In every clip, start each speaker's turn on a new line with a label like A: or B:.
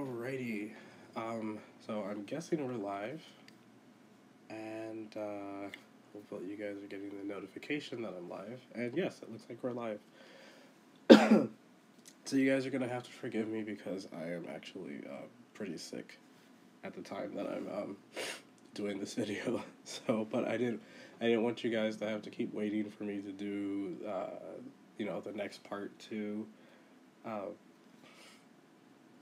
A: Alrighty, so I'm guessing we're live, and hopefully you guys are getting the notification that I'm live, and yes, it looks like we're live. So you guys are gonna have to forgive me because I am actually pretty sick at the time that I'm doing this video. So, but I didn't want you guys to have to keep waiting for me to do the next part to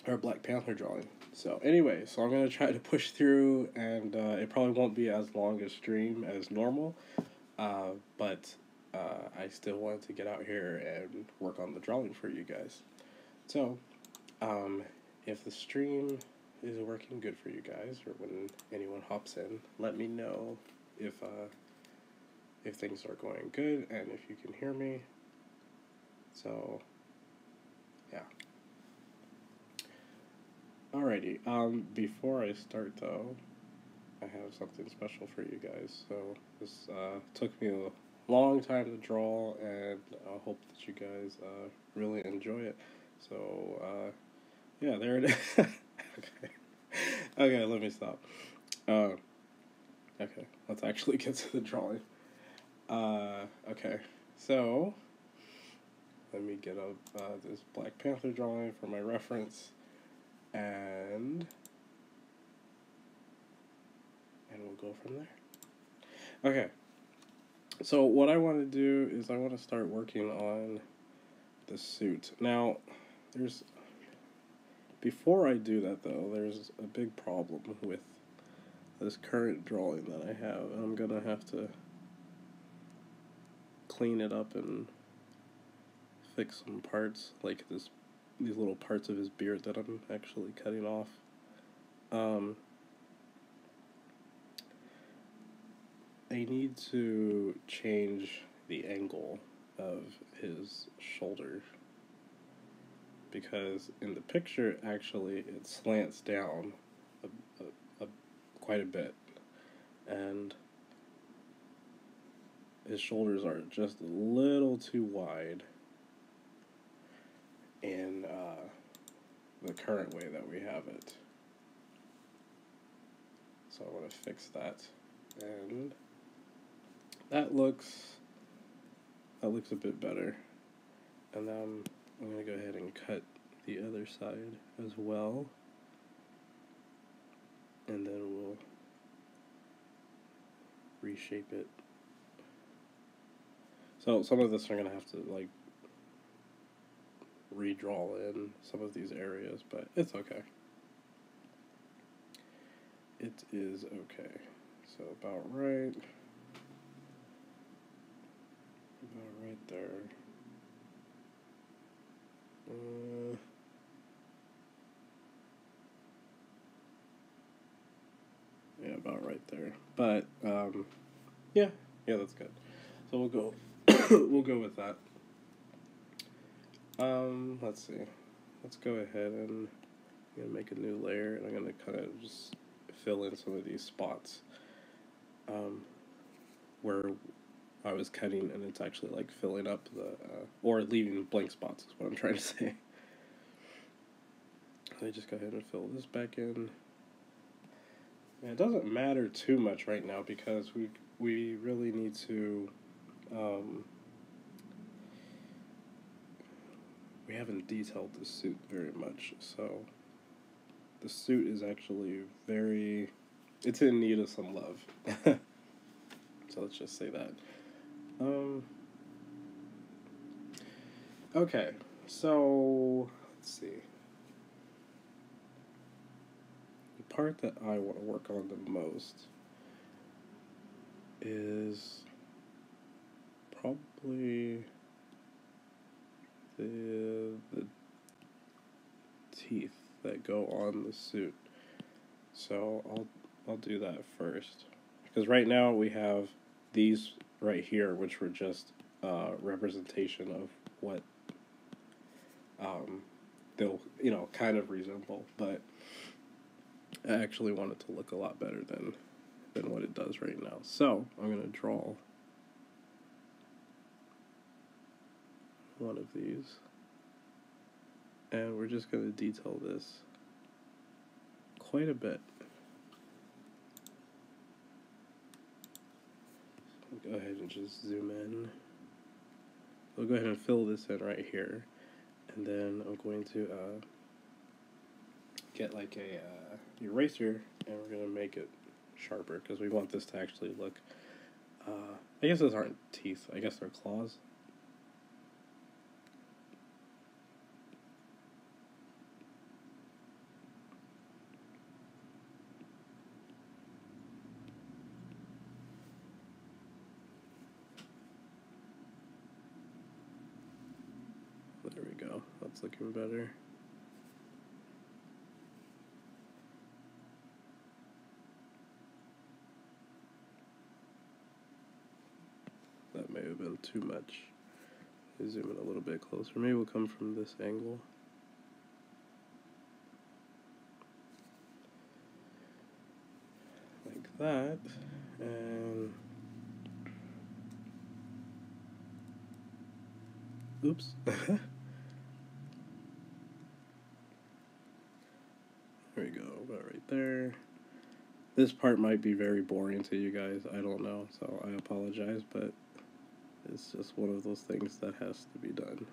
A: our Black Panther drawing. So anyway, so I'm gonna try to push through, and it probably won't be as long a stream as normal, but I still wanted to get out here and work on the drawing for you guys. So, if the stream is working good for you guys, or when anyone hops in, let me know if things are going good and if you can hear me. So, yeah. Alrighty, before I start though, I have something special for you guys. So this took me a long time to draw, and I hope that you guys really enjoy it. So yeah, there it is. Okay, let me stop. Okay, let's actually get to the drawing. Okay, so let me get up this Black Panther drawing for my reference. And we'll go from there. Okay, so what I want to do is I want to start working on the suit. Now, before I do that though, there's a big problem with this current drawing that I have, and I'm gonna have to clean it up and fix some parts, like these little parts of his beard that I'm actually cutting off. I need to change the angle of his shoulder, because in the picture actually it slants down quite a bit, and his shoulders are just a little too wide in the current way that we have it. So I want to fix that, and that looks a bit better. And then I'm going to go ahead and cut the other side as well, and then we'll reshape it. So some of this I'm going to have to like redraw in some of these areas, but it's okay. It is okay. So about right there. Yeah, about right there. But yeah, that's good. So we'll go we'll go with that. Let's see. Let's go ahead and I'm gonna make a new layer, and I'm gonna kind of just fill in some of these spots where I was cutting, and it's actually like filling up the or leaving blank spots is what I'm trying to say. I just go ahead and fill this back in. And it doesn't matter too much right now because we really need to we haven't detailed the suit very much, so the suit is actually it's in need of some love. So let's just say that. Okay, so let's see. The part that I want to work on the most is probably the teeth that go on the suit. So I'll do that first, because right now we have these right here, which were just representation of what they'll kind of resemble, but I actually want it to look a lot better than what it does right now. So I'm gonna draw one of these, and we're just gonna detail this quite a bit. Go ahead and just zoom in. I'll go ahead and fill this in right here, and then I'm going to get like a eraser, and we're gonna make it sharper because we want this to actually look. I guess those aren't teeth. I guess they're claws. There we go. That's looking better. That may have been too much. Zoom in a little bit closer. Maybe we'll come from this angle. Like that. And oops. There we go, about right there. This part might be very boring to you guys, I don't know, so I apologize, but it's just one of those things that has to be done.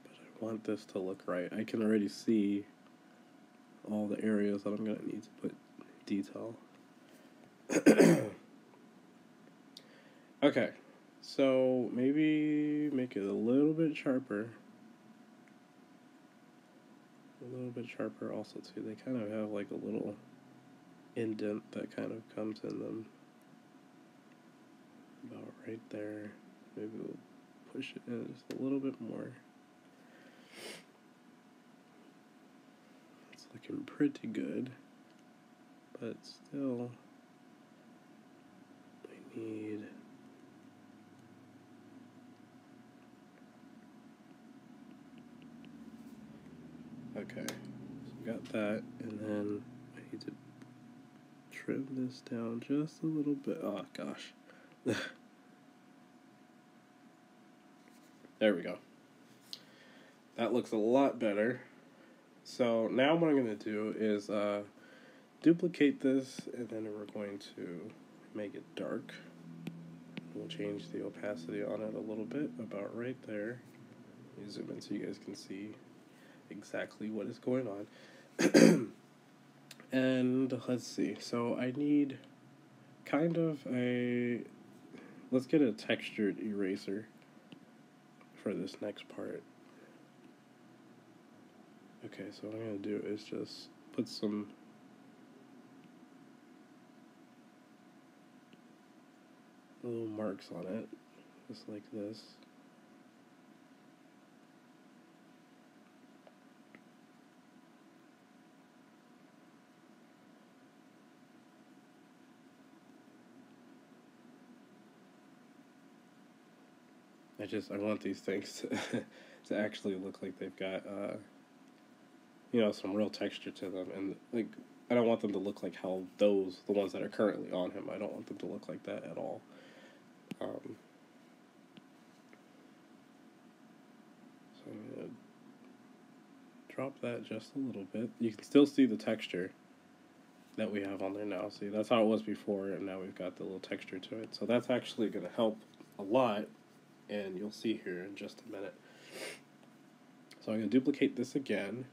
A: But I want this to look right. I can already see all the areas that I'm going to need to put detail. Okay, so maybe make it a little bit sharper. A little bit sharper also too. They kind of have like a little indent that kind of comes in them. About right there. Maybe we'll push it in just a little bit more. It's looking pretty good. But still, we need... Okay, so we got that, and then I need to trim this down just a little bit. Oh gosh. There we go. That looks a lot better. So now what I'm going to do is duplicate this, and then we're going to make it dark. We'll change the opacity on it a little bit, about right there. Let me zoom in so you guys can see exactly what is going on. And let's see, so I need kind of a, let's get a textured eraser for this next part. Okay, so what I'm going to do is just put some little marks on it, just like this. I want these things to actually look like they've got, you know, some real texture to them. And, like, I don't want them to look like how the ones that are currently on him, I don't want them to look like that at all. So I'm going to drop that just a little bit. You can still see the texture that we have on there now. See, that's how it was before, and now we've got the little texture to it. So that's actually going to help a lot. And you'll see here in just a minute. So I'm going to duplicate this again,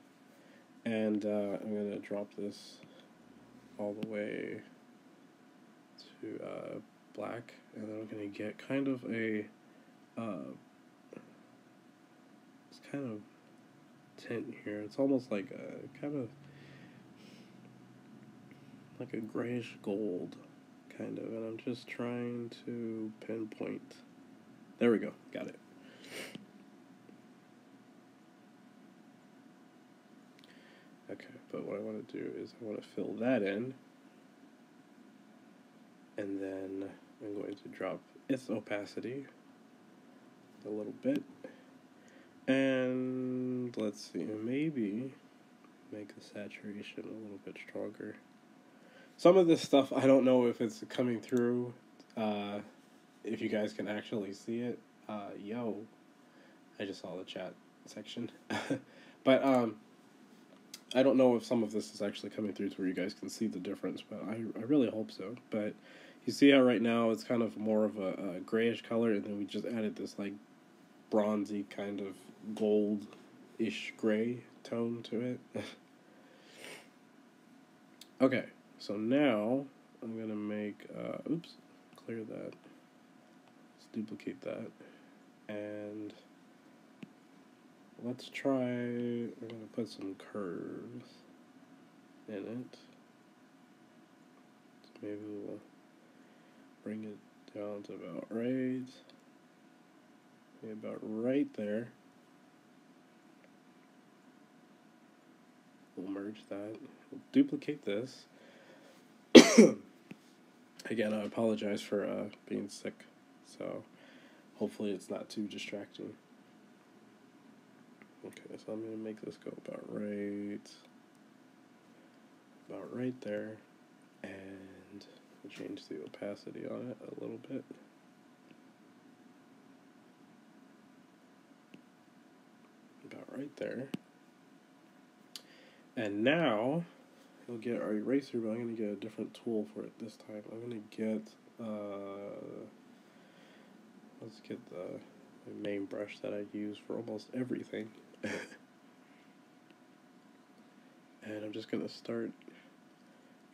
A: and I'm going to drop this all the way to black, and then I'm going to get kind of a this kind of tint here. It's almost like a kind of like a grayish gold kind of, and I'm just trying to pinpoint. There we go, got it. Okay, but what I want to do is I want to fill that in, and then I'm going to drop its opacity a little bit, and let's see, maybe make the saturation a little bit stronger. Some of this stuff, I don't know if it's coming through, if you guys can actually see it. Yo, I just saw the chat. section. But I don't know if some of this is actually coming through to where you guys can see the difference, but I really hope so. But you see how right now it's kind of more of a grayish color, and then we just added this like bronzy kind of gold-ish gray tone to it. Okay, so now I'm gonna make, clear that. Let's duplicate that. And let's try, I'm gonna put some curves in it. So maybe we'll bring it down to about right. Maybe about right there. We'll merge that. We'll duplicate this. Again, I apologize for being sick, so hopefully it's not too distracting. Okay, so I'm going to make this go about right there, and we'll change the opacity on it a little bit. About right there. And now we'll get our eraser, but I'm going to get a different tool for it this time. I'm going to get, let's get the main brush that I use for almost everything. And I'm just going to start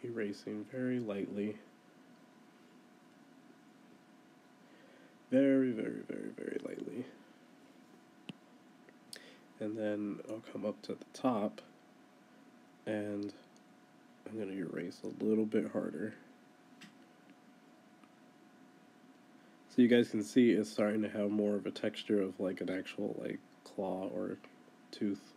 A: erasing very lightly. Very, very, very, very lightly. And then I'll come up to the top, and I'm going to erase a little bit harder. So you guys can see it's starting to have more of a texture of like an actual like claw or tooth.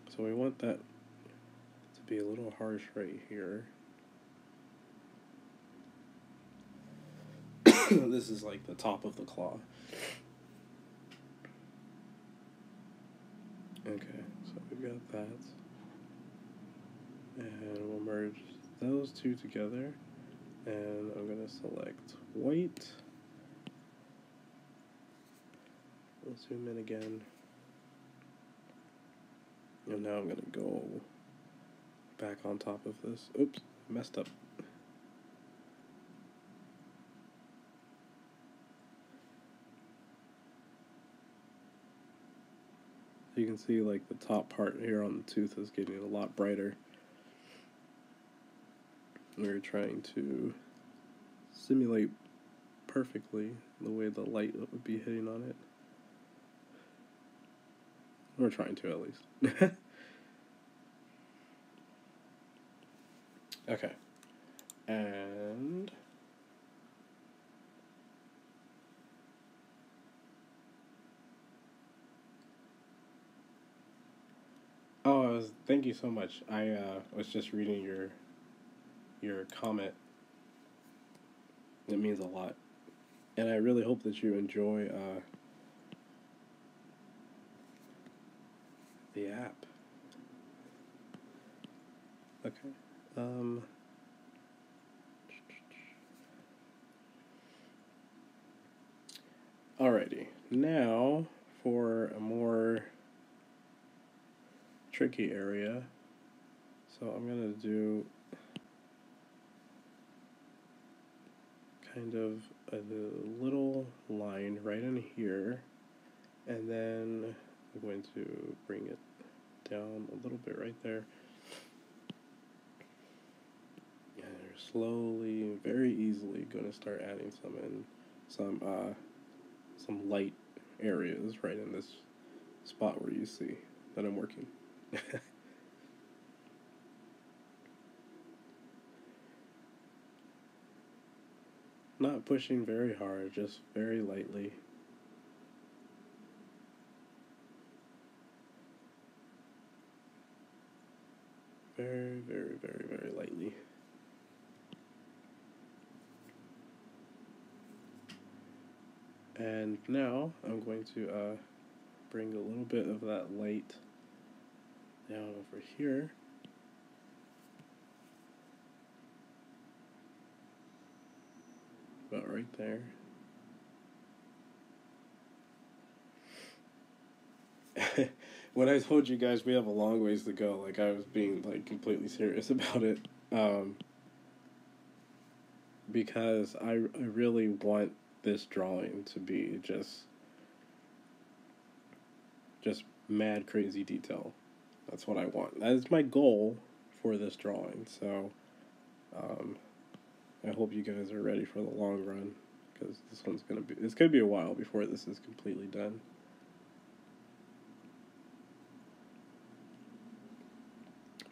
A: So we want that to be a little harsh right here. This is like the top of the claw. Okay, so we've got that. And we'll merge those two together. And I'm going to select white. We'll zoom in again. And now I'm going to go back on top of this. Oops, messed up. You can see like the top part here on the tooth is getting a lot brighter. We're trying to simulate perfectly the way the light would be hitting on it. We're trying to, at least. Okay. And thank you so much. I was just reading your comment. It means a lot. And I really hope that you enjoy the app. Okay. Alrighty. Now for a more tricky area. So I'm gonna do kind of a little line right in here, and then I'm going to bring it down a little bit right there. And we're slowly, very easily going to start adding some light areas right in this spot where you see that I'm working. Not pushing very hard, just very lightly. Very, very, very, very lightly. And now I'm going to bring a little bit of that light down over here. About right there. When I told you guys we have a long ways to go, like I was being like completely serious about it, because I really want this drawing to be just mad crazy detail. That's what I want. That is my goal for this drawing. So, um, I hope you guys are ready for the long run, because it's gonna be a while before this is completely done.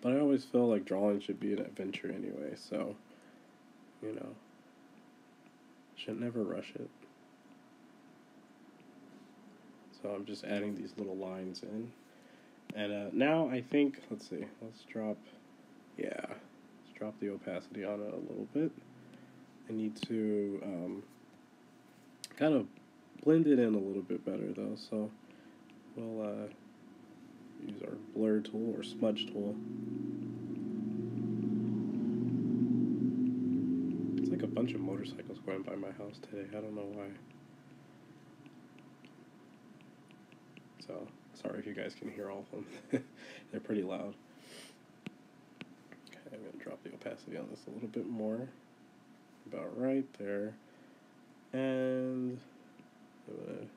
A: But I always feel like drawing should be an adventure anyway, so, you know, should never rush it. So I'm just adding these little lines in. And now I think, let's see, let's drop the opacity on it a little bit. I need to kind of blend it in a little bit better though, so we'll use our blur tool or smudge tool. It's like a bunch of motorcycles going by my house today. I don't know why. So, sorry if you guys can hear all of them. They're pretty loud. Okay, I'm going to drop the opacity on this a little bit more. About right there. And I'm going to...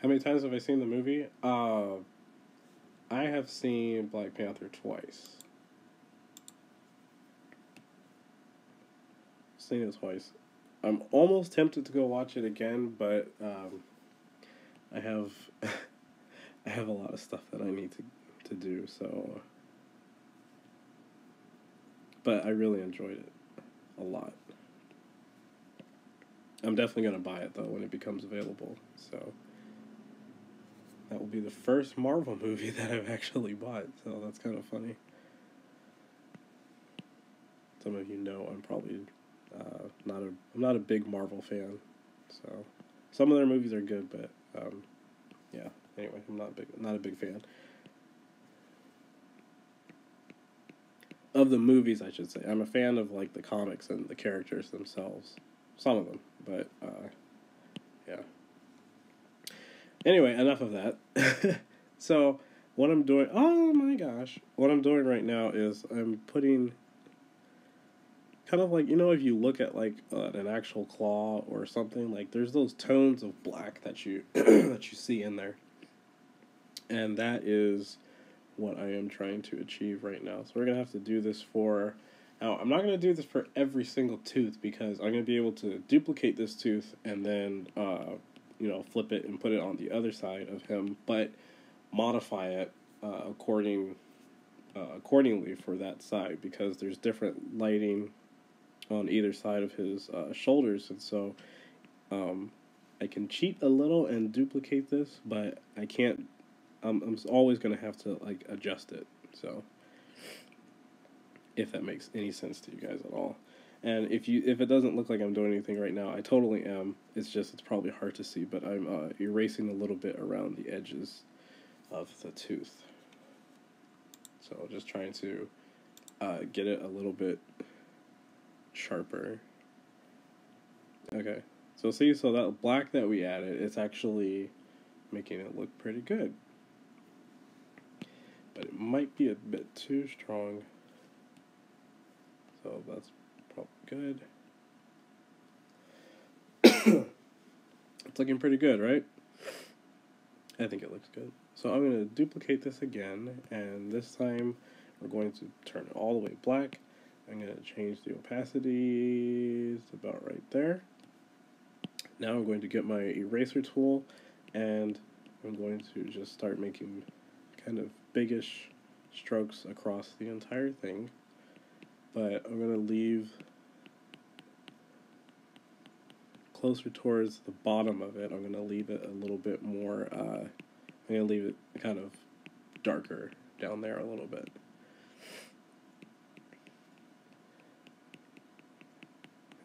A: How many times have I seen the movie? I have seen Black Panther twice. Seen it twice. I'm almost tempted to go watch it again, but I have I have a lot of stuff that I need to do. So, but I really enjoyed it a lot. I'm definitely gonna buy it though when it becomes available. So that will be the first Marvel movie that I've actually bought. So that's kind of funny. Some of you know I'm probably I'm not a big Marvel fan, so some of their movies are good, but yeah. Anyway, I'm not a big fan of the movies. I should say I'm a fan of like the comics and the characters themselves, some of them, but yeah. Anyway, enough of that. So what I'm doing? Oh my gosh! What I'm doing right now is I'm putting. Kind of like, you know, if you look at like an actual claw or something, like there's those tones of black that you that you see in there, and that is what I am trying to achieve right now. So we're gonna have to do this for. Now I'm not gonna do this for every single tooth because I'm gonna be able to duplicate this tooth and then flip it and put it on the other side of him, but modify it accordingly for that side because there's different lighting on either side of his shoulders, and so I can cheat a little and duplicate this, but I can't. I'm always gonna have to like adjust it. So, if that makes any sense to you guys at all, and if it doesn't look like I'm doing anything right now, I totally am. It's probably hard to see, but I'm erasing a little bit around the edges of the tooth. So just trying to get it a little bit sharper. Okay, so that black that we added, it's actually making it look pretty good, but it might be a bit too strong, so that's probably good. It's looking pretty good, right? I think it looks good. So I'm going to duplicate this again, and this time we're going to turn it all the way black. I'm going to change the opacity to about right there. Now I'm going to get my eraser tool, and I'm going to just start making kind of biggish strokes across the entire thing. But I'm going to leave closer towards the bottom of it. I'm going to leave it a little bit more, I'm going to leave it kind of darker down there a little bit.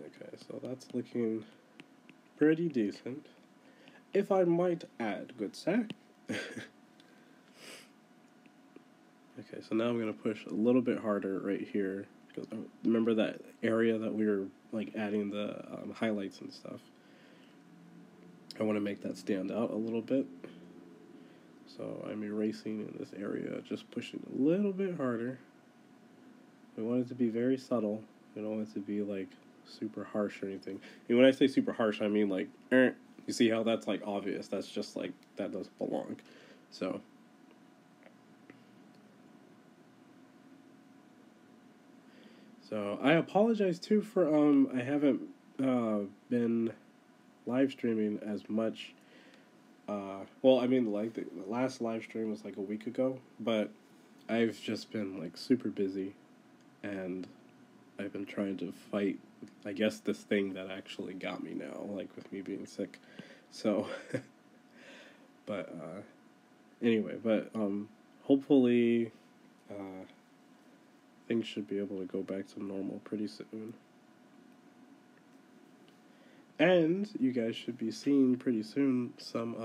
A: Okay, so that's looking pretty decent, if I might add, good sir. Okay, Okay, so now I'm going to push a little bit harder right here. Because remember that area that we were like adding the highlights and stuff. I want to make that stand out a little bit. So I'm erasing in this area, just pushing a little bit harder. We want it to be very subtle. We don't want it to be like super harsh or anything. And when I say super harsh, I mean like, you see how that's like obvious? That's just like, that doesn't belong. So I apologize too for I haven't been live streaming as much. Well, I mean, like the last live stream was like a week ago, but I've just been like super busy, and I've been trying to fight, I guess, this thing that actually got me now, like with me being sick. So, but anyway, but hopefully, things should be able to go back to normal pretty soon. And you guys should be seeing pretty soon some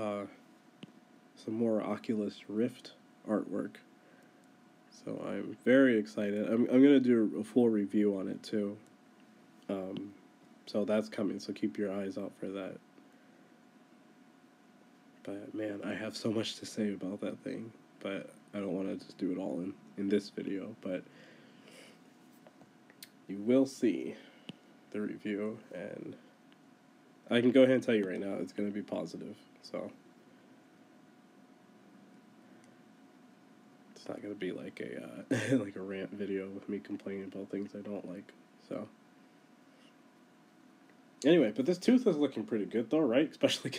A: more Oculus Rift artwork. So I'm very excited. I'm gonna do a full review on it too. So that's coming. So keep your eyes out for that. But man, I have so much to say about that thing. But I don't want to just do it all in this video. But you will see the review, and I can go ahead and tell you right now, it's going to be positive. So it's not going to be like a like a rant video with me complaining about things I don't like. So anyway, but this tooth is looking pretty good though, right? Especially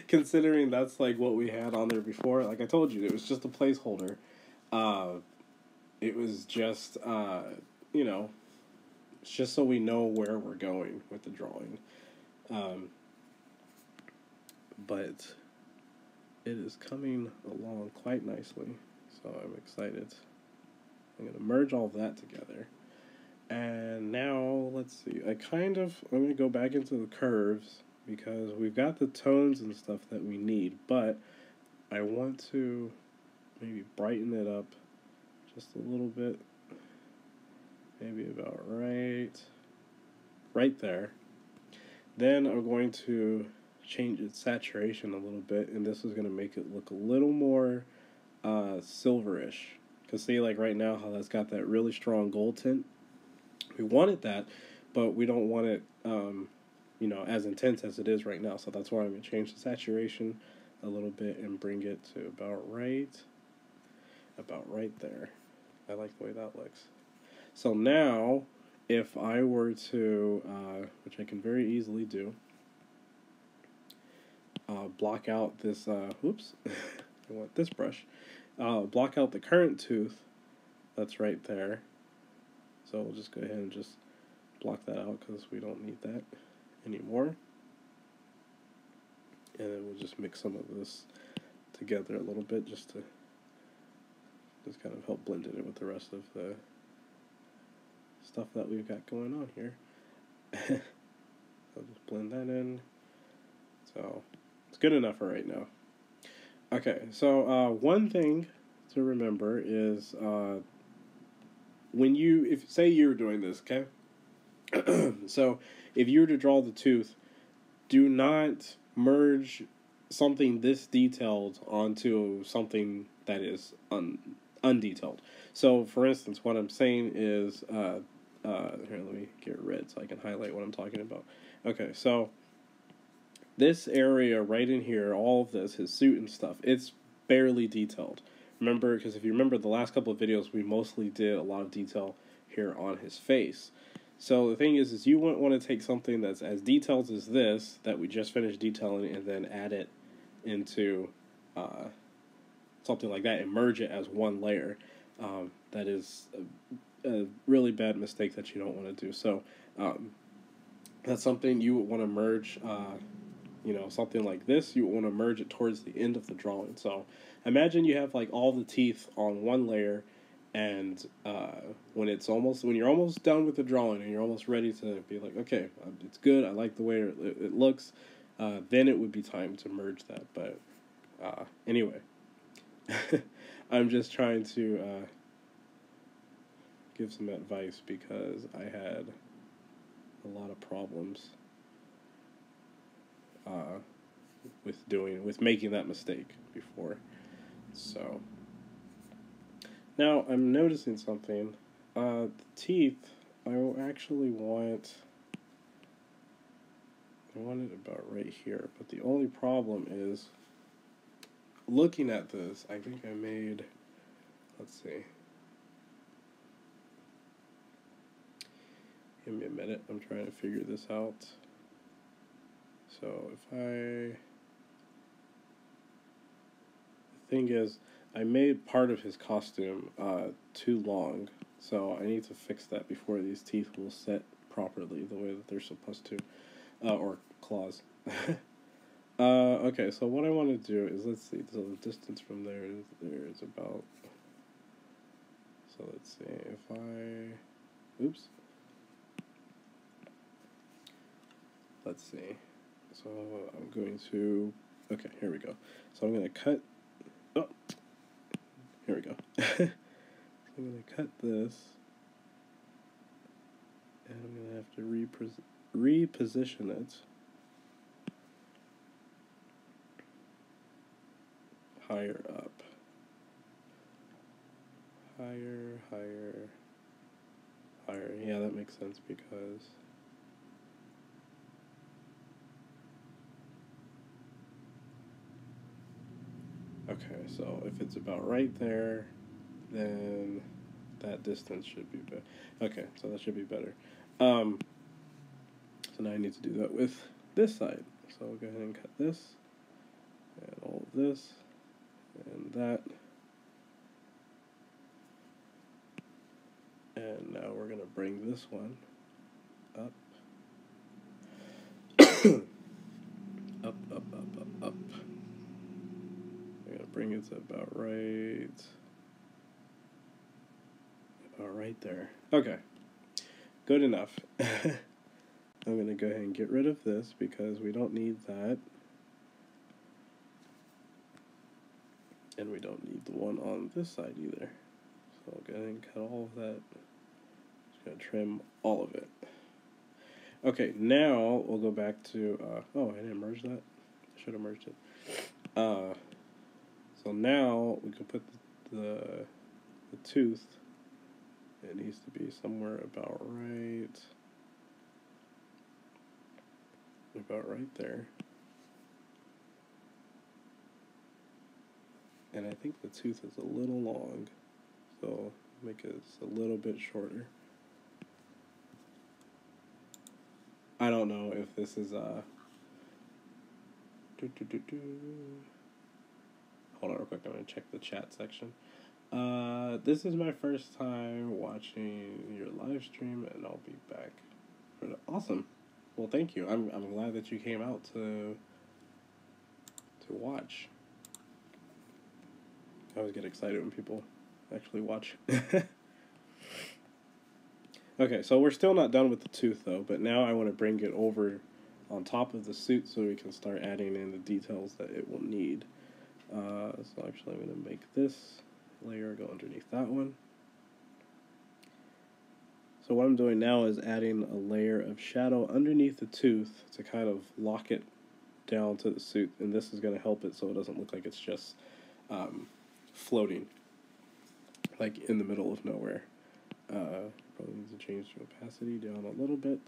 A: considering that's like what we had on there before. Like I told you, it was just a placeholder. It was just you know, it's just so we know where we're going with the drawing. But it is coming along quite nicely, so I'm excited. I'm going to merge all of that together. And now, let's see, I'm going to go back into the curves, because we've got the tones and stuff that we need, but I want to maybe brighten it up just a little bit, maybe about right there. Then I'm going to change its saturation a little bit, and this is going to make it look a little more silverish. Because see, like right now, how that's got that really strong gold tint. We wanted that, but we don't want it, you know, as intense as it is right now. So that's why I'm going to change the saturation a little bit and bring it to about right there. I like the way that looks. So now, if I were to, which I can very easily do, block out this, oops, I want this brush, block out the current tooth that's right there. So we'll just go ahead and just block that out, because we don't need that anymore. And then we'll just mix some of this together a little bit, just to just kind of help blend it in with the rest of the stuff that we've got going on here. I'll just blend that in. So it's good enough for right now. Okay, so one thing to remember is when if say you were doing this, okay? So if you were to draw the tooth, do not merge something this detailed onto something that is undetailed. So for instance, what I'm saying is, here, let me get red so I can highlight what I'm talking about. Okay, so this area right in here, all of this, his suit and stuff, it's barely detailed. Remember, because if you remember the last couple of videos, we mostly did a lot of detail here on his face. So the thing is you wouldn't want to take something that's as detailed as this, that we just finished detailing, and then add it into something like that and merge it as one layer. That is a really bad mistake that you don't want to do. So that's something you would want to merge, you know, something like this, you would want to merge it towards the end of the drawing. So imagine you have like all the teeth on one layer, and when you're almost done with the drawing and you're almost ready to be like, okay, it's good, I like the way it looks, then it would be time to merge that. But anyway, I'm just trying to give some advice because I had a lot of problems with making that mistake before. So now I'm noticing something. The teeth, I actually want it about right here, but the only problem is looking at this. I think I made, let's see. Give me a minute. I'm trying to figure this out. So the thing is, I made part of his costume too long, so I need to fix that before these teeth will set properly the way that they're supposed to, or claws. Okay, so what I want to do is, let's see, so the distance from there is about, so let's see, if oops, let's see, so I'm going to, okay, here we go, so I'm going to cut, oh, here we go, so I'm going to cut this, and I'm going to have to reposition it higher up. Higher. Yeah, that makes sense because okay, so if it's about right there, then that distance should be better. Okay, so that should be better. So now I need to do that with this side. So I'll go ahead and cut this, and all of this, and that. And now we're going to bring this one up. Up. We're going to bring it to about right there. Okay. Good enough. I'm going to go ahead and get rid of this because we don't need that. And we don't need the one on this side either. So I'll go ahead and cut all of that. Just going to trim all of it. Okay, now we'll go back to, oh, I didn't merge that. I should have merged it. So now we can put the tooth. It needs to be somewhere about right there. And I think the tooth is a little long, so make it a little bit shorter. I don't know if this is hold on real quick, I'm gonna check the chat section. This is my first time watching your live stream, and I'll be back for the awesome. Well, thank you. I'm glad that you came out to watch. I always get excited when people actually watch. Okay, so we're still not done with the tooth though, but now I want to bring it over on top of the suit so we can start adding in the details that it will need. So actually I'm going to make this layer go underneath that one. So what I'm doing now is adding a layer of shadow underneath the tooth to kind of lock it down to the suit, and this is going to help it so it doesn't look like it's just floating like in the middle of nowhere. Probably need to change the opacity down a little bit.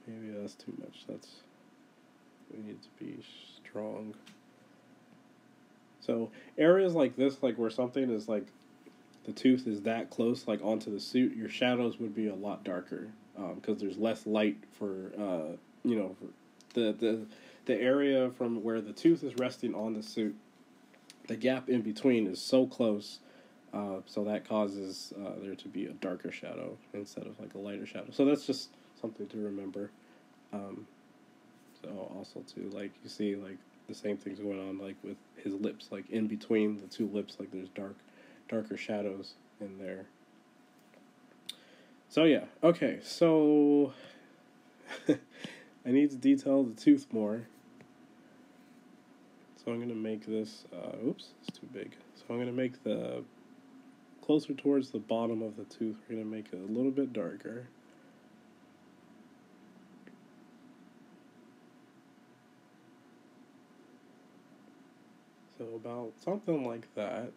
A: Maybe that's too much. We need to be strong. So areas like this, like where something is like the tooth is that close, like onto the suit, your shadows would be a lot darker because there's less light for for the area from where the tooth is resting on the suit. The gap in between is so close, so that causes there to be a darker shadow instead of like a lighter shadow. So that's just something to remember. So also too, like you see, like the same thing's going on like with his lips, like in between the two lips, like there's darker shadows in there. So yeah, okay, so I need to detail the tooth more. So I'm going to make this, oops, it's too big. So I'm going to make the, closer towards the bottom of the tooth, we're going to make it a little bit darker. So about something like that.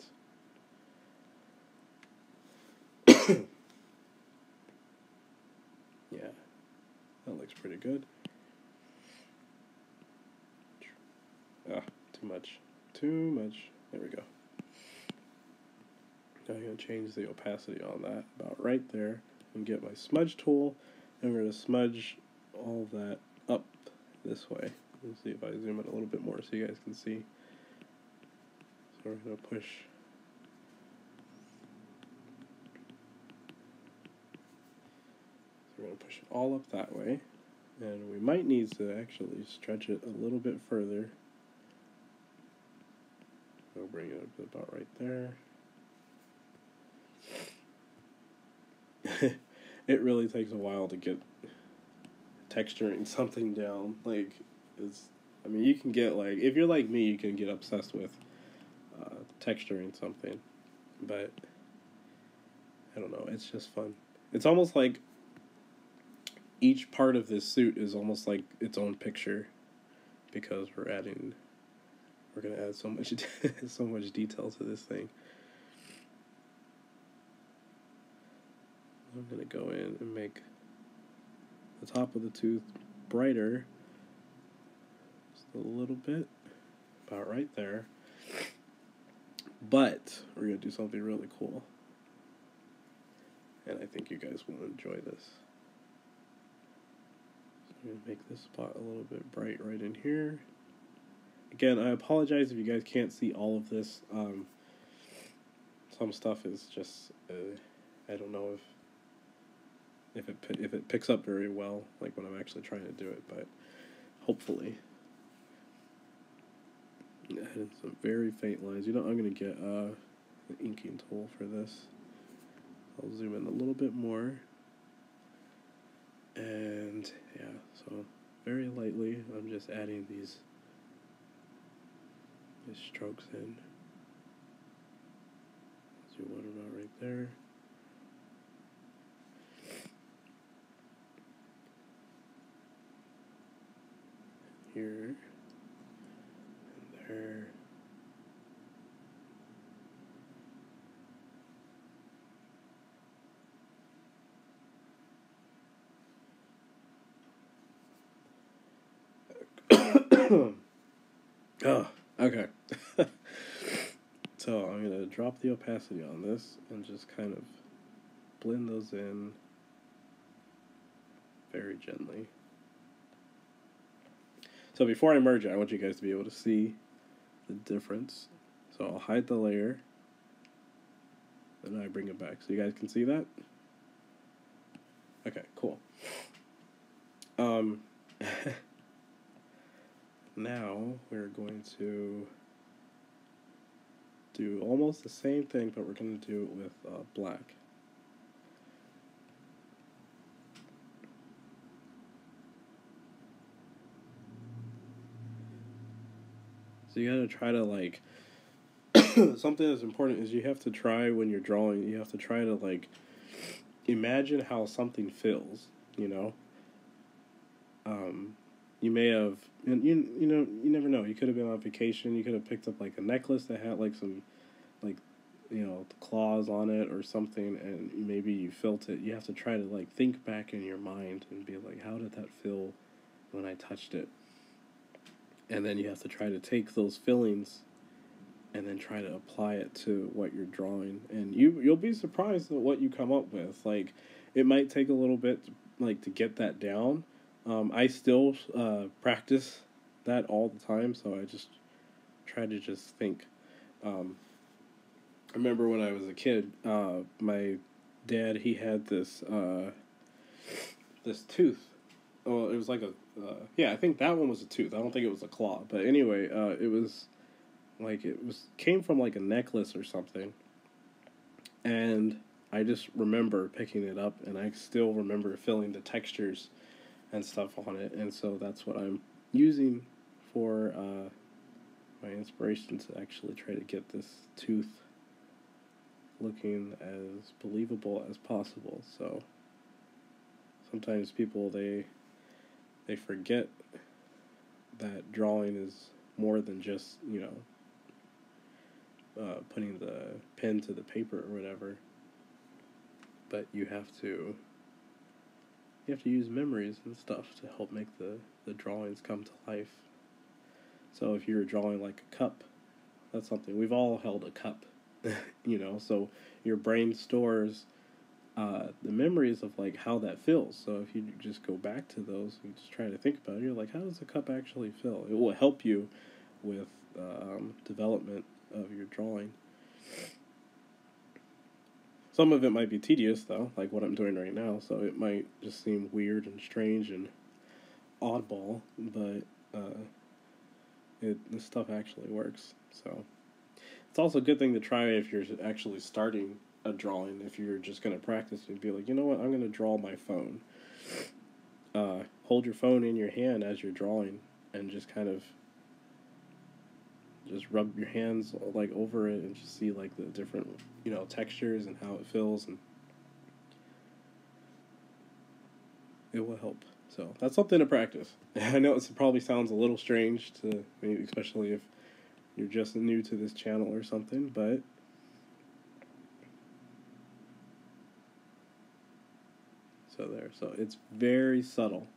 A: Yeah, that looks pretty good. Ah, too much. Too much. There we go. Now I'm going to change the opacity on that about right there and get my smudge tool, and we're going to smudge all that up this way. Let's see if I zoom in a little bit more so you guys can see. So we're going to push. So we're going to push it all up that way, and we might need to actually stretch it a little bit further. I'll bring it up to about right there. It really takes a while to get texturing something down. Like, I mean, you can get, like, if you're like me, you can get obsessed with texturing something. But, I don't know, it's just fun. It's almost like each part of this suit is almost like its own picture, because we're going to add so much, so much detail to this thing. I'm going to go in and make the top of the tooth brighter just a little bit, about right there. But we're going to do something really cool, and I think you guys will enjoy this. So I'm going to make this spot a little bit bright right in here. Again, I apologize if you guys can't see all of this. Some stuff is just, I don't know if it picks up very well, like when I'm actually trying to do it, but hopefully. Adding some very faint lines. You know, I'm going to get an inking tool for this. I'll zoom in a little bit more. And, yeah, so very lightly, I'm just adding these strokes in. Let's do one about right there. Here. And there. Oh, okay. So I'm going to drop the opacity on this and just kind of blend those in very gently. So before I merge it, I want you guys to be able to see the difference. So I'll hide the layer, and I bring it back so you guys can see that. Okay, cool. Now we're going to do almost the same thing, but we're going to do it with black. So you gotta try to, like, something that's important is you have to try, when you're drawing, you have to try to, like, imagine how something feels, you know? You may have, you know, you never know. You could have been on vacation. You could have picked up, like, a necklace that had, like, some, like, you know, claws on it or something, and maybe you felt it. You have to try to, like, think back in your mind and be like, how did that feel when I touched it? And then you have to try to take those feelings and then try to apply it to what you're drawing. And you'll be surprised at what you come up with. Like, it might take a little bit, like, to get that down. I still practice that all the time, so I just try to just think. I remember when I was a kid, my dad, he had this tooth. Oh, it was like I think that one was a tooth. I don't think it was a claw. But anyway, it was like, came from like a necklace or something. And I just remember picking it up, and I still remember feeling the textures and stuff on it. And so that's what I'm using for my inspiration to actually try to get this tooth looking as believable as possible. So sometimes people they forget that drawing is more than just, putting the pen to the paper or whatever. But you have to use memories and stuff to help make the drawings come to life. So if you're drawing like a cup, that's something we've all held a cup, so your brain stores the memories of like how that feels. So if you just go back to those and just try to think about it, you're like, how does a cup actually feel? It will help you with development of your drawing. Some of it might be tedious though, like what I'm doing right now, so it might just seem weird and strange and oddball, but this stuff actually works. So it's also a good thing to try if you're actually starting a drawing. If you're just going to practice and be like, you know what, I'm going to draw my phone. Hold your phone in your hand as you're drawing and just kind of just rub your hands like over it and just see like the different textures and how it feels, and it will help. So that's something to practice. I know it probably sounds a little strange to maybe, especially if you're just new to this channel or something, but so it's very subtle,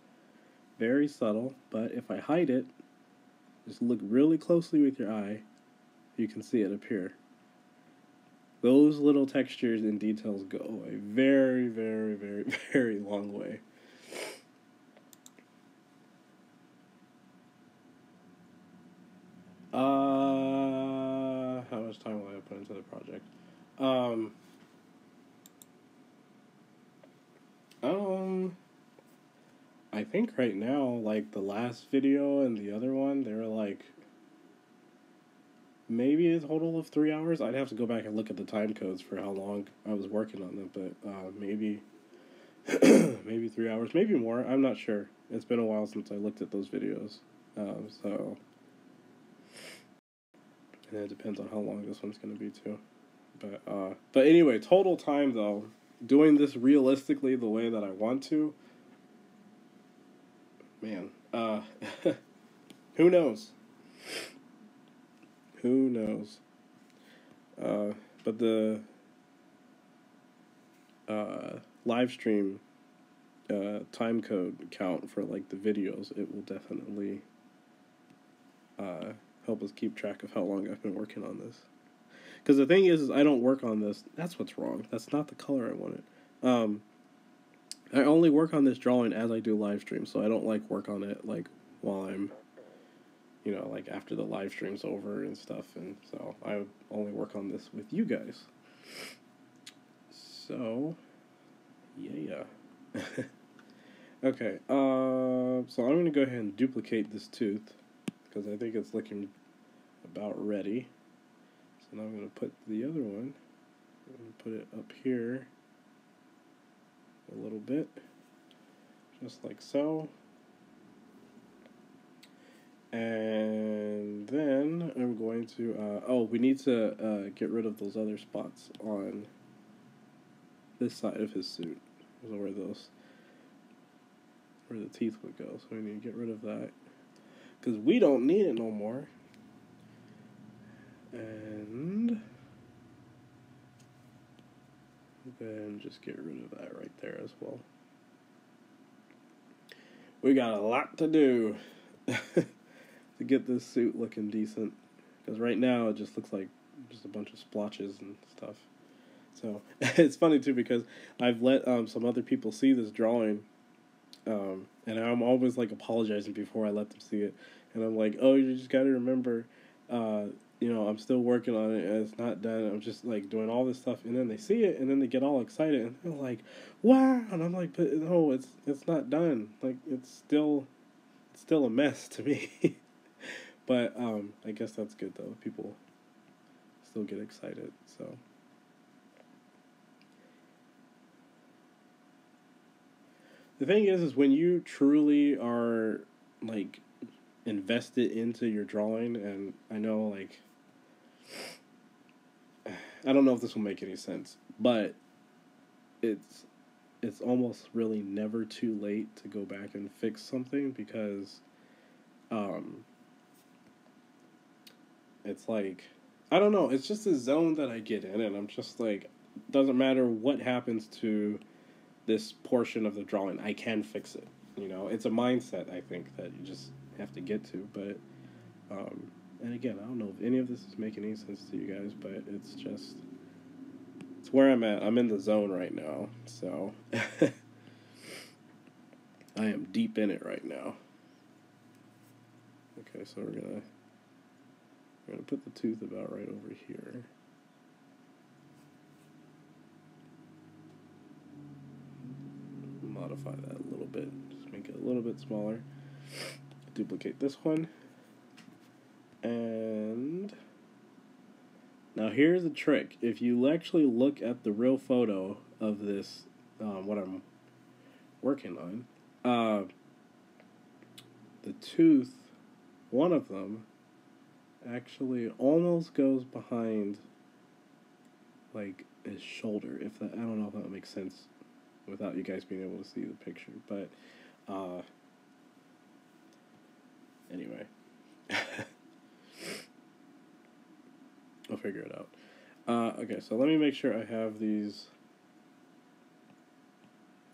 A: but if I hide it, just look really closely with your eye, you can see it appear. Those little textures and details go a very, very, very, very long way. How much time will I put into the project? I think right now, like the last video and the other one, they were like maybe a total of 3 hours. I'd have to go back and look at the time codes for how long I was working on them, but maybe maybe 3 hours, maybe more. I'm not sure. It's been a while since I looked at those videos, so and it depends on how long this one's going to be too. But anyway, total time though, doing this realistically the way that I want to, man, who knows? Who knows? But the live stream time code count for like the videos, it will definitely help us keep track of how long I've been working on this. Because the thing is I don't work on this. That's what's wrong. That's not the color I wanted. I only work on this drawing as I do live streams, so I don't like work on it like while I'm, like after the live stream's over and stuff. And so I would only work on this with you guys. So, yeah. Okay. So I'm gonna go ahead and duplicate this tooth because I think it's looking about ready. So now I'm going to put the other one, I'm going to put it up here a little bit, just like so. And then I'm going to, we need to get rid of those other spots on this side of his suit. Those are where the teeth would go. So we need to get rid of that, because we don't need it no more. And then just get rid of that right there as well. We got a lot to do to get this suit looking decent, because right now it just looks like just a bunch of splotches and stuff. So it's funny too, because I've let some other people see this drawing, and I'm always like apologizing before I let them see it, and I'm like, oh, you just got to remember, I'm still working on it, and it's not done. I'm just, like, doing all this stuff, and then they see it, and then they get all excited, and they're like, wow, and I'm like, but no, it's not done. Like, it's still a mess to me. But, I guess that's good, though. People still get excited, so. The thing is when you truly are, like, invested into your drawing, and I know, like, I don't know if this will make any sense, but it's almost really never too late to go back and fix something, because it's like, I don't know, it's just a zone that I get in, and I'm just like, doesn't matter what happens to this portion of the drawing, I can fix it. You know, it's a mindset, I think, that you just have to get to. But and again, I don't know if any of this is making any sense to you guys, but it's just, it's where I'm at. I'm in the zone right now, so I am deep in it right now. Okay, so we're gonna put the tooth about right over here. Modify that a little bit, just make it a little bit smaller. Duplicate this one, and now here's a trick. If you actually look at the real photo of this, what I'm working on, the tooth, one of them, actually almost goes behind, like, his shoulder. If that, I don't know if that makes sense without you guys being able to see the picture, but anyway, I'll figure it out. Okay, so let me make sure I have these.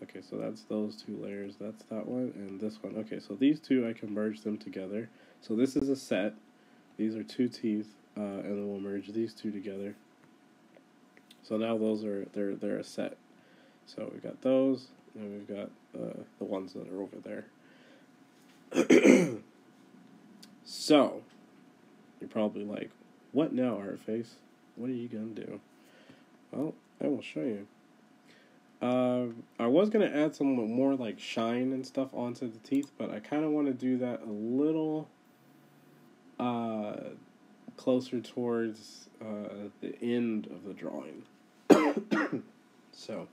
A: Okay, so that's those two layers. That's that one and this one. Okay, so these two, I can merge them together. So this is a set. These are two teeth, and then we'll merge these two together. So now those are, they're a set. So we've got those, and we've got the ones that are over there. So, you're probably like, what now, Artface? What are you going to do? Well, I will show you. I was going to add some more, like, shine and stuff onto the teeth, but I kind of want to do that a little closer towards the end of the drawing. So,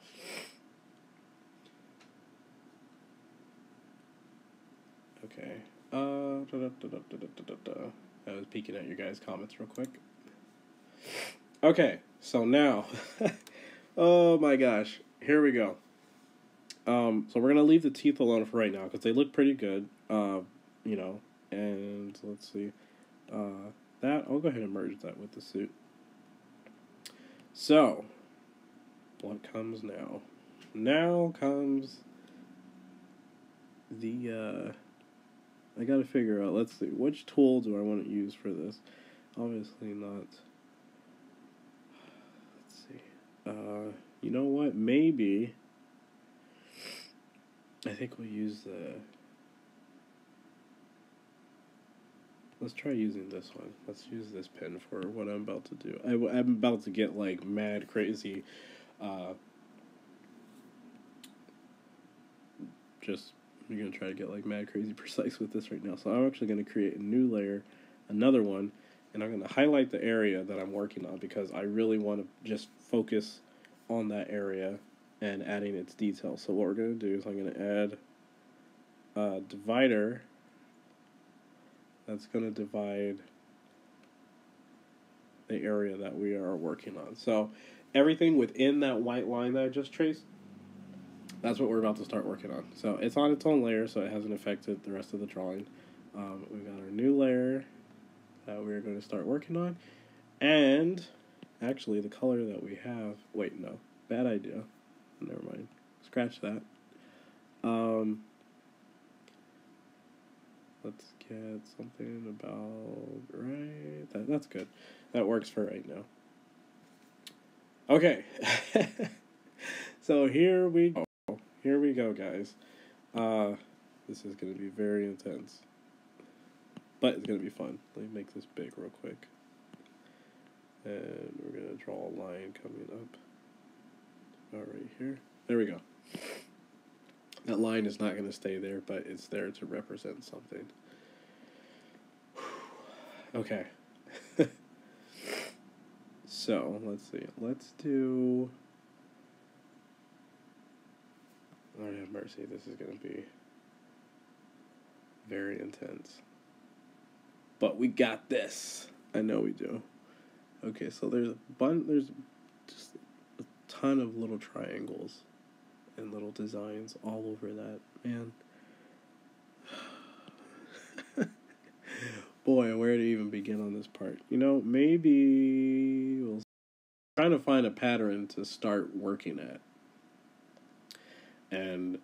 A: okay. I was peeking at your guys' comments real quick. Okay, so now, oh my gosh, here we go. So we're gonna leave the teeth alone for right now because they look pretty good. You know, and let's see, that I'll go ahead and merge that with the suit. So, what comes now? Now comes the I gotta figure out, let's see, which tool do I want to use for this? Obviously not. Let's see. You know what? Maybe I think we'll use the. Let's try using this one. Let's use this pen for what I'm about to do. I'm about to get, like, mad crazy. Just, you're going to try to get, like, mad crazy precise with this right now. So I'm actually going to create a new layer, another one, and I'm going to highlight the area that I'm working on because I really want to just focus on that area and adding its details. So what we're going to do is I'm going to add a divider that's going to divide the area that we are working on. So everything within that white line that I just traced, that's what we're about to start working on. So it's on its own layer, so it hasn't affected the rest of the drawing. We've got our new layer that we're going to start working on. And actually, the color that we have... Wait, no. Bad idea. Never mind. Scratch that. Let's get something about... Right. That's good. That works for right now. Okay. So here we go. Here we go, guys. This is going to be very intense. But it's going to be fun. Let me make this big real quick. And we're going to draw a line coming up. Right here. There we go. That line is not going to stay there, but it's there to represent something. Okay. So, let's see. Let's do... Lord have mercy, this is going to be very intense. but we got this. I know we do. Okay, so there's just a ton of little triangles and little designs all over that, man. Boy, where to even begin on this part? You know, maybe we'll trying to find a pattern to start working at. And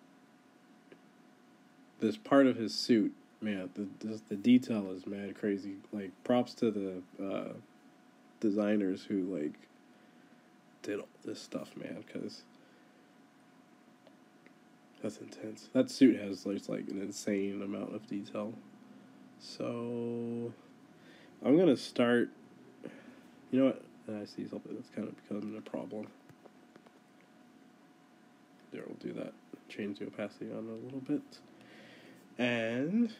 A: this part of his suit, man, the detail is mad crazy. Like, props to the designers who, like, did all this stuff, man, because that's intense. That suit has, like an insane amount of detail. So, I'm going to start, you know what, I see something that's kind of becoming a problem. There, we'll do that. Change the opacity on a little bit. And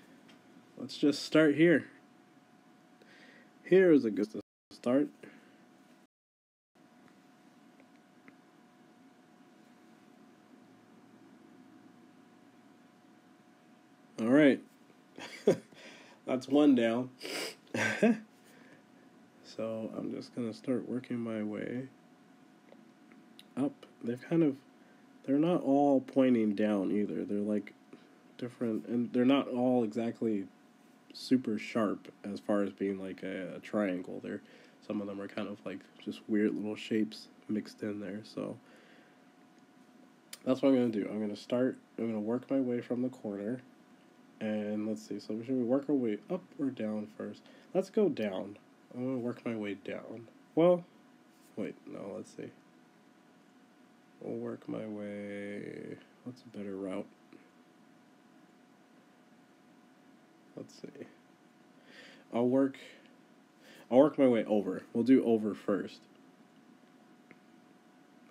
A: let's just start here. Here is a good start. All right. That's one down. So I'm just going to start working my way up. They're not all pointing down either. They're like different, and they're not all exactly super sharp as far as being like a triangle. Some of them are kind of like just weird little shapes mixed in there. So that's what I'm going to do. I'm going to work my way from the corner. And let's see, so should we work our way up or down first? Let's go down. I'm going to work my way down. Well, wait, no, let's see. We'll work my way... What's a better route? Let's see. I'll work my way over. We'll do over first.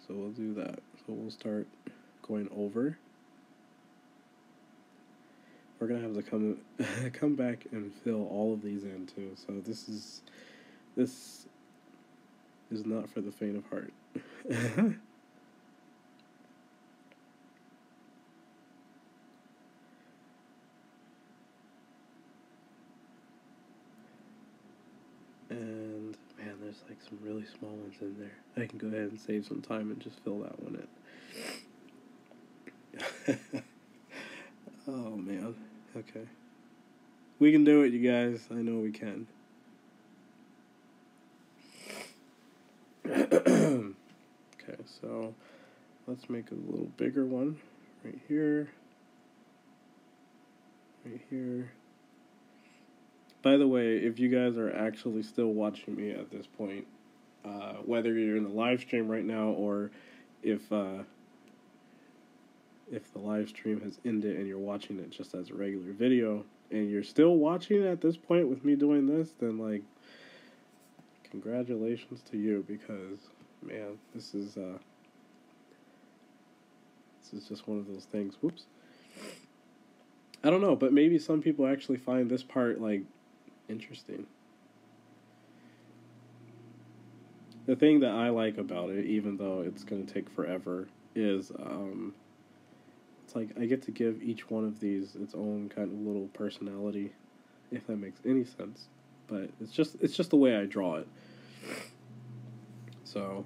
A: So we'll do that. So we'll start going over. We're gonna have to come back and fill all of these in too. So this is not for the faint of heart. And man, there's like some really small ones in there. I can go ahead and save some time and just fill that one in. Oh man. Okay. We can do it, you guys. I know we can. Okay, so let's make a little bigger one right here. Right here. By the way, if you guys are actually still watching me at this point, whether you're in the live stream right now or if the live stream has ended and you're watching it just as a regular video, and you're still watching at this point with me doing this, then, like, congratulations to you, because, man, this is just one of those things. Whoops. I don't know, but maybe some people actually find this part, like, interesting. The thing that I like about it, even though it's going to take forever, is it's like I get to give each one of these its own kind of little personality, if that makes any sense. But it's just the way I draw it. So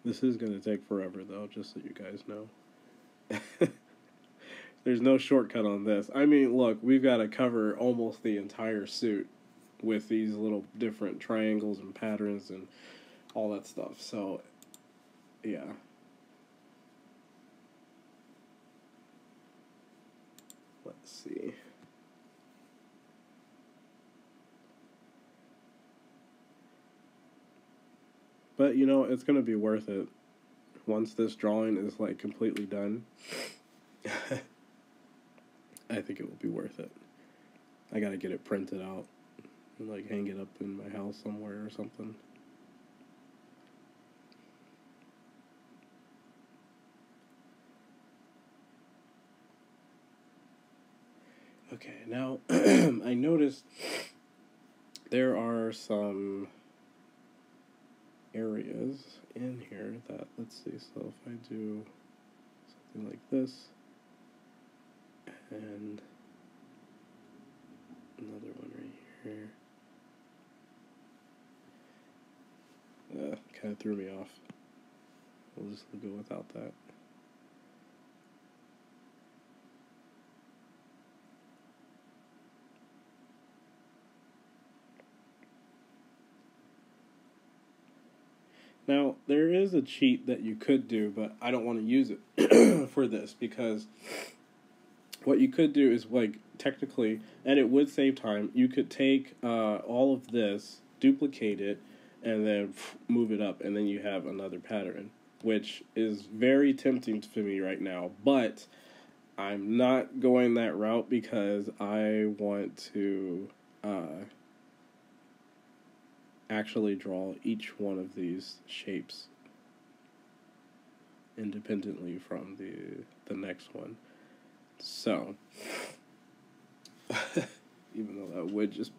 A: this is going to take forever, though, just so you guys know. There's no shortcut on this. I mean, look, we've got to cover almost the entire suit with these little different triangles and patterns and all that stuff. So, yeah. Let's see. But, you know, it's going to be worth it once this drawing is, like, completely done. I think it will be worth it. I gotta get it printed out and, like, hang it up in my house somewhere or something. Okay, now, I noticed there are some areas in here that, let's see, so if I do something like this, And another one right here. Kind of threw me off. We'll just go without that. Now, there is a cheat that you could do, but I don't want to use it for this, because what you could do is, like, technically, and it would save time, you could take all of this, duplicate it, and then move it up, and then you have another pattern, which is very tempting for me right now, but I'm not going that route because I want to actually draw each one of these shapes independently from the next one. So, even though that would just,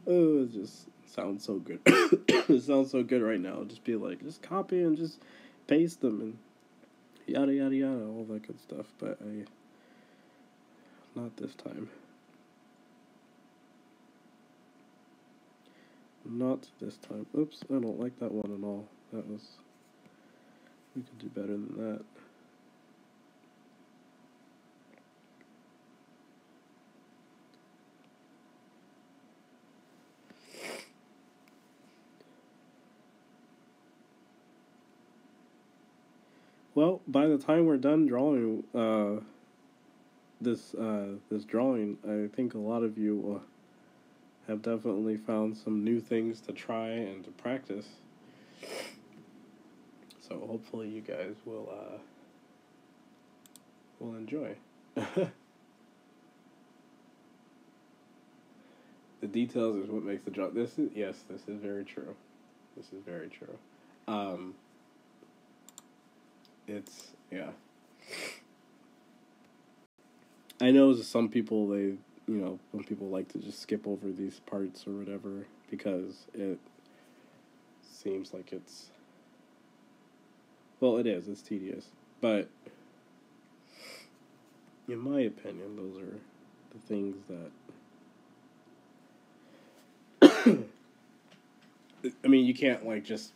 A: it just sounds so good. It sounds so good right now. Just be like, just copy and just paste them and yada yada yada, all that good stuff. But not this time. Not this time. Oops, I don't like that one at all. We could do better than that. Well, by the time we're done drawing this drawing, I think a lot of you have definitely found some new things to try and to practice. So hopefully you guys will enjoy. The details is what makes the drawing. This is very true. This is very true. It's, yeah. I know some people, some people like to just skip over these parts or whatever because it seems like it's, well, it is, it's tedious. But in my opinion, those are the things that, I mean, you can't, like, just,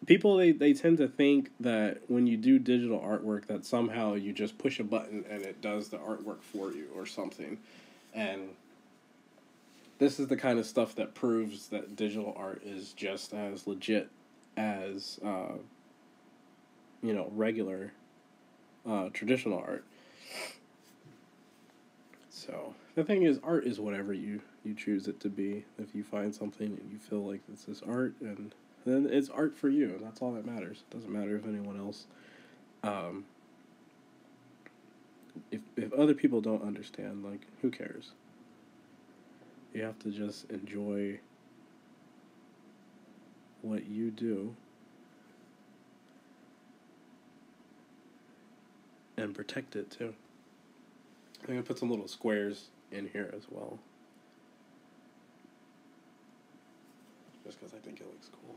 A: people, they tend to think that when you do digital artwork that somehow you just push a button and it does the artwork for you or something. And this is the kind of stuff that proves that digital art is just as legit as, regular traditional art. So the thing is, art is whatever you choose it to be. If you find something and you feel like this is art, and then it's art for you, and that's all that matters. It doesn't matter if anyone else, if other people don't understand, like, who cares? You have to just enjoy what you do and protect it too. I'm going to put some little squares in here as well, just because I think it looks cool.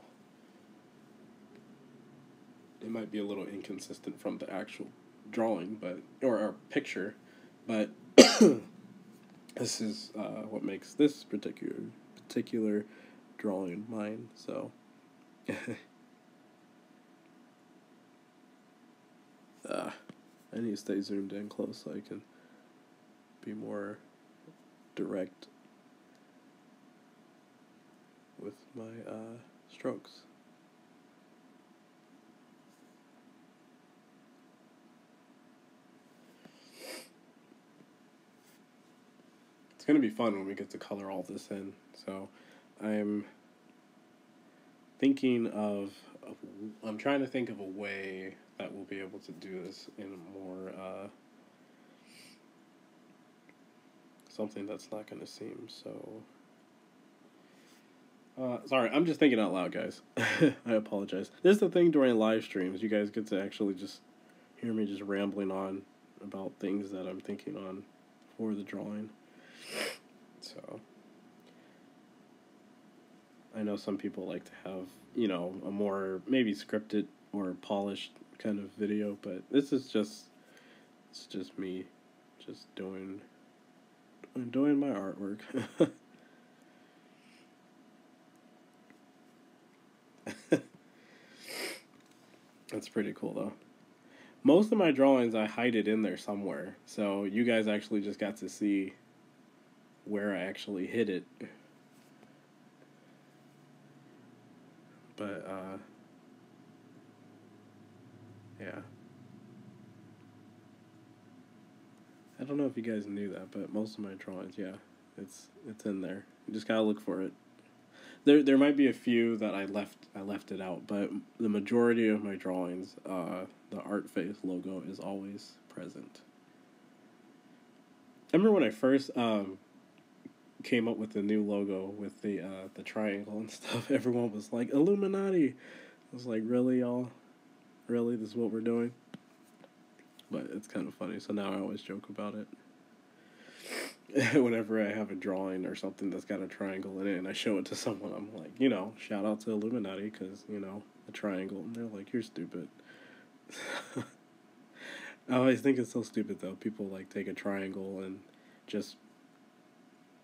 A: It might be a little inconsistent from the actual drawing, or picture, but this is what makes this particular drawing mine. So, I need to stay zoomed in close so I can be more direct with my strokes. It's going to be fun when we get to color all this in. So I'm trying to think of a way that we'll be able to do this in a more, something that's not going to seem so... sorry, I'm just thinking out loud, guys. I apologize. This is the thing during live streams. You guys get to actually just hear me just rambling on about things that I'm thinking on for the drawing. So, I know some people like to have, a more maybe scripted or polished kind of video, but this is just It's just me, just doing my artwork. That's pretty cool though. Most of my drawings, I hide it in there somewhere, so you guys actually just got to see where I actually hid it. But yeah. I don't know if you guys knew that, but most of my drawings, yeah, it's in there. You just gotta look for it. There might be a few that I left it out, but the majority of my drawings, the art face logo is always present. I remember when I first came up with the new logo with the triangle and stuff. Everyone was like, Illuminati. I was like, really, y'all? Really? This is what we're doing? But it's kind of funny, so now I always joke about it. Whenever I have a drawing or something that's got a triangle in it and I show it to someone, I'm like, shout out to Illuminati because, a triangle. And they're like, you're stupid. I always think it's so stupid, though. People, like, take a triangle and just...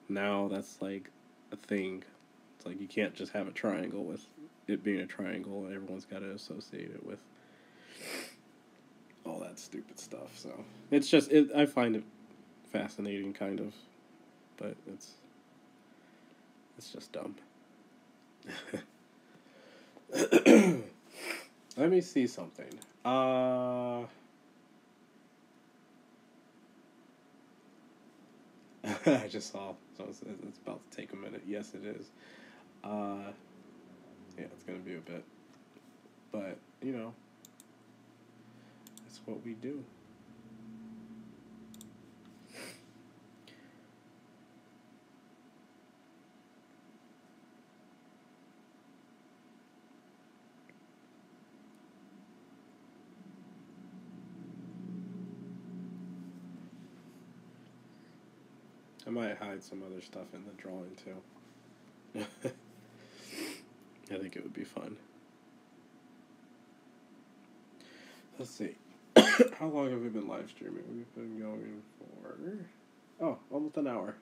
A: Now that's, like, a thing. It's like you can't just have a triangle with it being a triangle. Everyone's got to associate it with all that stupid stuff. So it's just... I find it fascinating, kind of. But it's just dumb. Let me see something. I just saw. So it's about to take a minute. Yes, it is. Yeah, it's gonna be a bit. But that's what we do. I might hide some other stuff in the drawing too. I think it would be fun. Let's see. How long have we been live streaming? We've been going for almost an hour.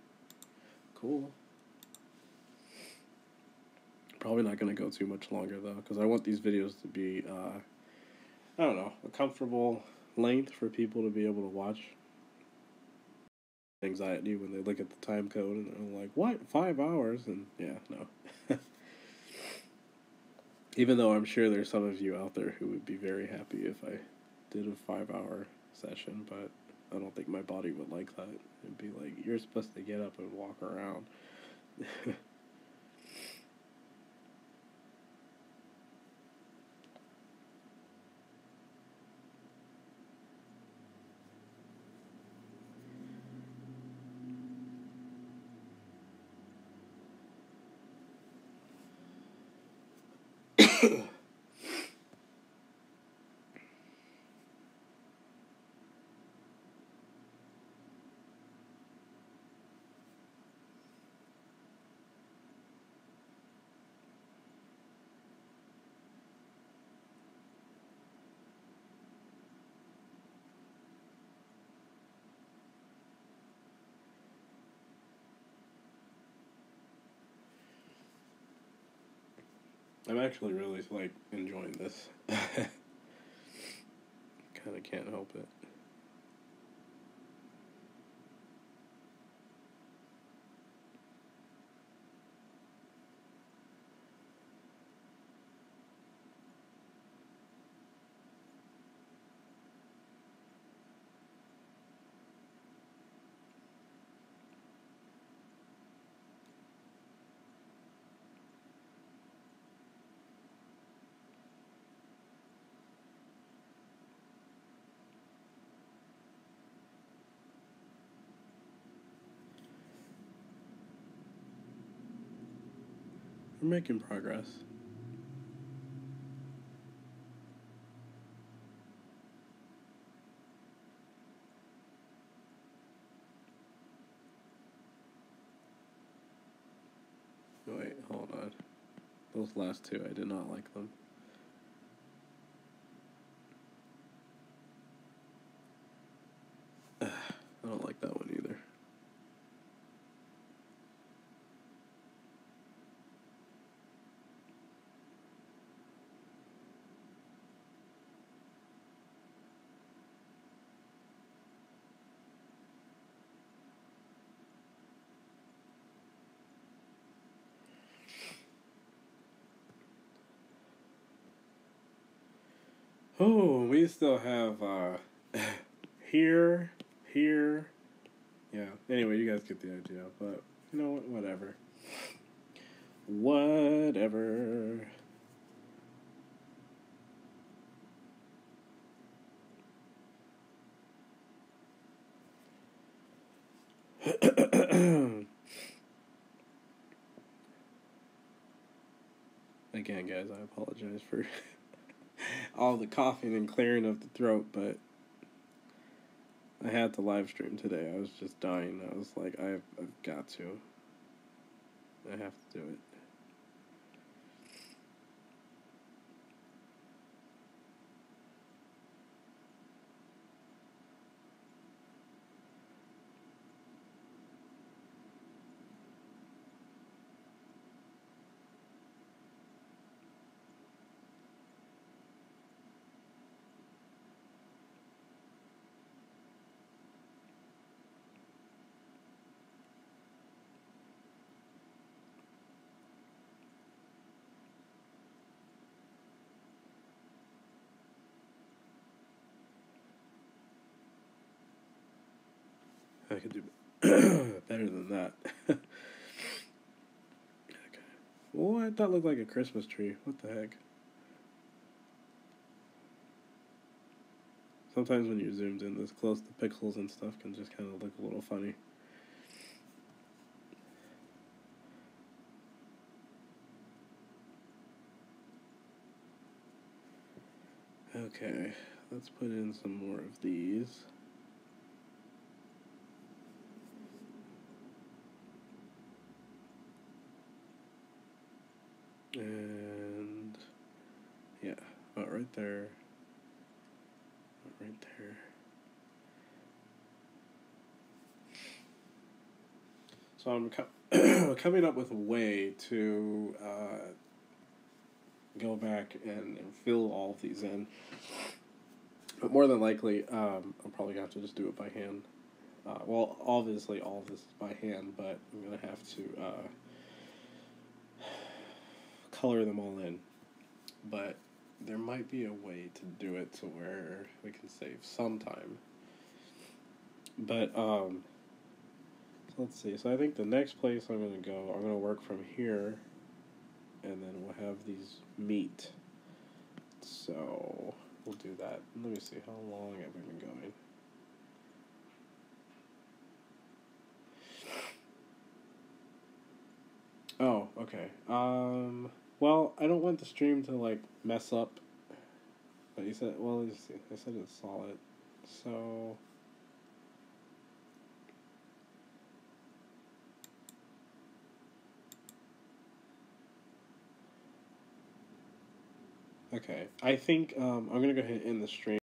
A: Cool. Probably not going to go too much longer though, because I want these videos to be I don't know, a comfortable length for people to be able to watch. Anxiety when they look at the time code and they're like, what, 5 hours? And yeah, no. Even though I'm sure there's some of you out there who would be very happy if I did a 5-hour session, but I don't think my body would like that. It'd be like, you're supposed to get up and walk around. I'm actually really, enjoying this. Kind of can't help it. We're making progress. Wait, hold on. Those last two, I did not like them. don't like that one either. Oh, we still have here, here. Yeah. Anyway, you guys get the idea. But you know what? Whatever. Whatever. Again, guys, I apologize for all the coughing and clearing of the throat, but I had to live stream today. I was just dying. I was like, I've got to. I have to do it. I could do better than that. Okay. What? That looked like a Christmas tree. What the heck? Sometimes when you're zoomed in this close, the pixels and stuff can just kind of look a little funny. Okay, let's put in some more of these. And yeah, about right there. About right there. So I'm coming up with a way to go back and fill all of these in. But more than likely, I'm probably going to have to just do it by hand. Well, obviously all of this is by hand, but I'm going to have to color them all in. But there might be a way to do it to where we can save some time. But, so let's see. So I think the next place I'm going to go, I'm going to work from here, and then we'll have these meet. So we'll do that. Let me see, how long have we been going? Oh, okay. Well, I don't want the stream to, like, mess up. But you said, well, let's see. I said it's solid. So... Okay. I think, I'm gonna go ahead and end the stream.